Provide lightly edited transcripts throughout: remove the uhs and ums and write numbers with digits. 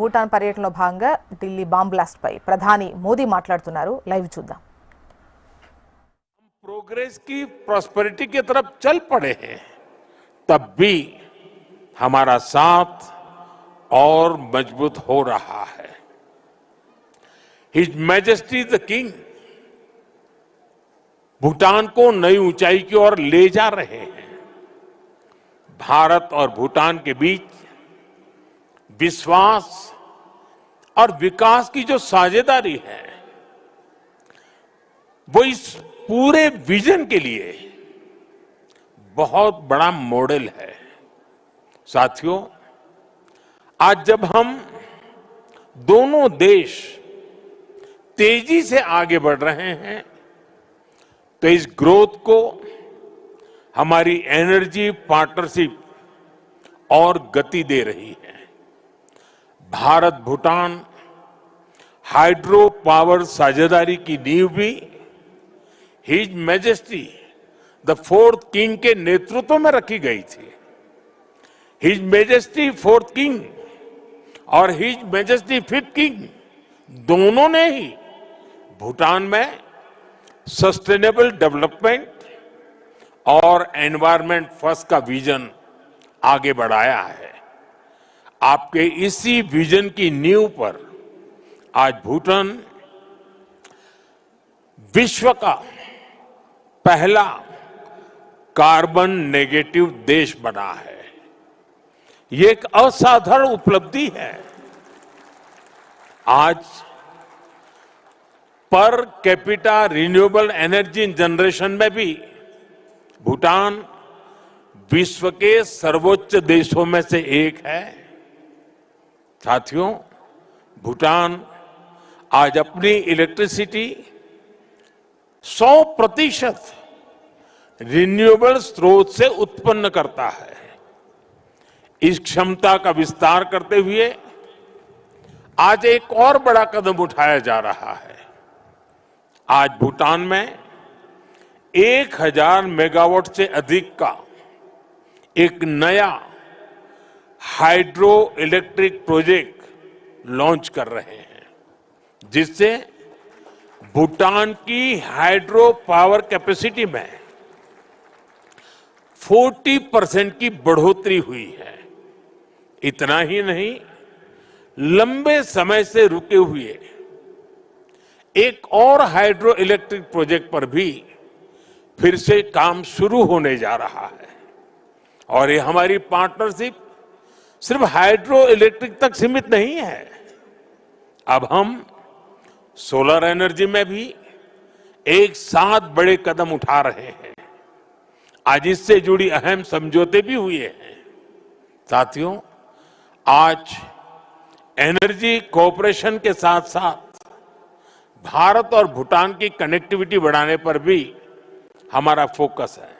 భూటాన్ పర్యటనలో భాగంగా Delhi bomb blast పై ప్రధాని మోదీ మాట్లాడుతున్నారు. లైవ్ చూద్దాం. प्रोग्रेस की प्रॉस्पेरिटी की तरफ चल पड़े हैं, तब भी हमारा साथ और मजबूत हो रहा है. His majesty the king Bhutan को नई ऊंचाई की ओर ले जा रहे हैं. भारत और भूटान के बीच विश्वास और विकास की जो साझेदारी है, वो इस पूरे विजन के लिए बहुत बड़ा मॉडल है. साथियों, आज जब हम दोनों देश तेजी से आगे बढ़ रहे हैं, तो इस ग्रोथ को हमारी एनर्जी पार्टनरशिप और गति दे रही है. भारत भूटान हाइड्रो पावर साझेदारी की नींव भी his majesty the fourth king के नेतृत्व में रखी गई थी. हिज मैजेस्टी फोर्थ किंग और हिज मैजेस्टी फिफ्थ किंग दोनों ने ही भूटान में सस्टेनेबल डेवलपमेंट और एनवायरमेंट फर्स्ट का विजन आगे बढ़ाया है. आपके इसी विजन की नींव पर आज भूटान विश्व का पहला कार्बन नेगेटिव देश बना है. ये एक असाधारण उपलब्धि है. आज per capita renewable energy generation में भी भूटान विश्व के सर्वोच्च देशों में से एक है. साथियों, भूटान आज अपनी इलेक्ट्रिसिटी 100% रिन्यूएबल स्रोत से उत्पन्न करता है. इस क्षमता का विस्तार करते हुए आज एक और बड़ा कदम उठाया जा रहा है. आज भूटान में 1000 मेगावाट से अधिक का एक नया हाइड्रो इलेक्ट्रिक प्रोजेक्ट लॉन्च कर रहे हैं, जिससे भूटान की हाइड्रो पावर कैपेसिटी में 40% की बढ़ोतरी हुई है. इतना ही नहीं, लंबे समय से रुके हुए एक और हाइड्रो इलेक्ट्रिक प्रोजेक्ट पर भी फिर से काम शुरू होने जा रहा है. और ये हमारी पार्टनरशिप सिर्फ हाइड्रो इलेक्ट्रिक तक सीमित नहीं है. अब हम सोलर एनर्जी में भी एक साथ बड़े कदम उठा रहे हैं. आज इससे जुड़ी अहम समझौते भी हुए हैं. साथियों, आज एनर्जी कोऑपरेशन के साथ साथ भारत और भूटान की कनेक्टिविटी बढ़ाने पर भी हमारा फोकस है.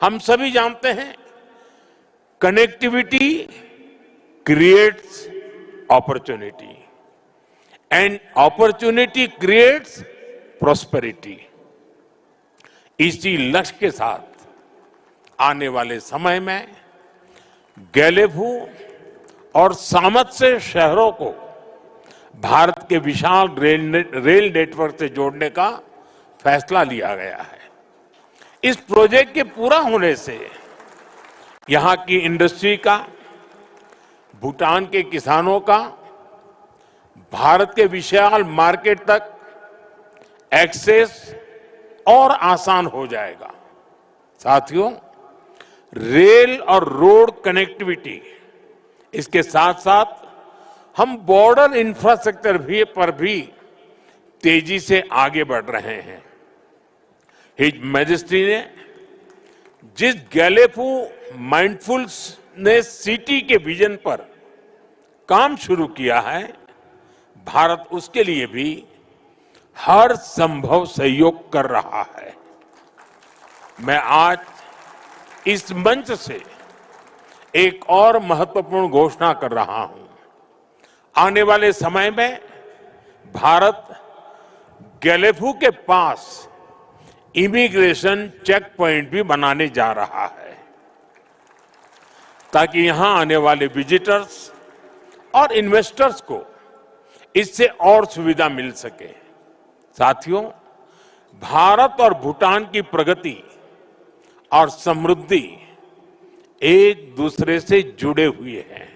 हम सभी जानते हैं, connectivity creates opportunity and opportunity creates prosperity. इसी लक्ष्य के साथ आने वाले समय में गैलेफू और सामत से शहरों को भारत के विशाल रेल नेटवर्क से जोड़ने का फैसला लिया गया है. इस प्रोजेक्ट के पूरा होने से यहां की इंडस्ट्री का, भूटान के किसानों का भारत के विशाल मार्केट तक एक्सेस और आसान हो जाएगा. साथियों, रेल और रोड कनेक्टिविटी, इसके साथ साथ हम बॉर्डर इंफ्रास्ट्रक्चर पर भी तेजी से आगे बढ़ रहे हैं. हिज मैजेस्टी ने जिस गैलेफू माइंडफुलनेस सिटी के विजन पर काम शुरू किया है, भारत उसके लिए भी हर संभव सहयोग कर रहा है. मैं आज इस मंच से एक और महत्वपूर्ण घोषणा कर रहा हूं. आने वाले समय में भारत गैलेफू के पास इमिग्रेशन चेक पॉइंट भी बनाने जा रहा है, ताकि यहां आने वाले विजिटर्स और इन्वेस्टर्स को इससे और सुविधा मिल सके। साथियों, भारत और भूटान की प्रगति और समृद्धि एक दूसरे से जुड़े हुए हैं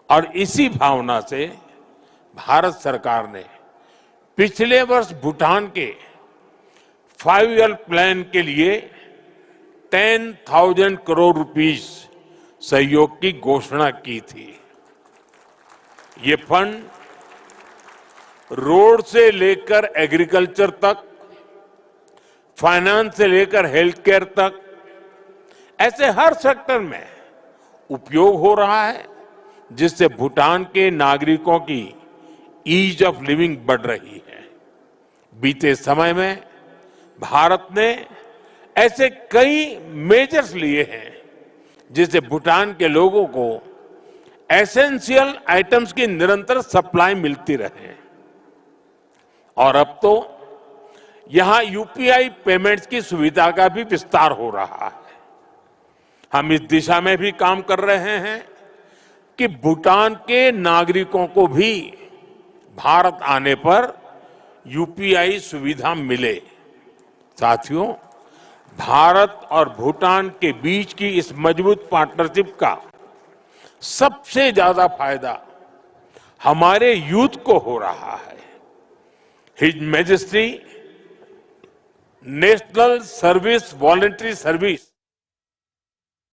और इसी भावना से भारत सरकार ने पिछले वर्ष भूटान के 5 ईयर प्लान के लिए 10,000 करोड़ रुपीस सहयोग की घोषणा की थी। ये फंड रोड से लेकर एग्रीकल्चर तक, फाइनेंस से लेकर हेल्थ केयर तक, ऐसे हर सेक्टर में उपयोग हो रहा है, जिससे भूटान के नागरिकों की ईज ऑफ लिविंग बढ़ रही है। बीते समय में भारत ने ऐसे कई मेजर्स लिए हैं जिससे भूटान के लोगों को एसेंशियल आइटम्स की निरंतर सप्लाई मिलती रहे और अब तो यहां यूपीआई पेमेंट्स की सुविधा का भी विस्तार हो रहा है। हम इस दिशा में भी काम कर रहे हैं कि भूटान के नागरिकों को भी भारत आने पर यूपीआई सुविधा मिले। साथियों, भारत और भूटान के बीच की इस मजबूत पार्टनरशिप का सबसे ज्यादा फायदा हमारे यूथ को हो रहा है। His majesty national service voluntary service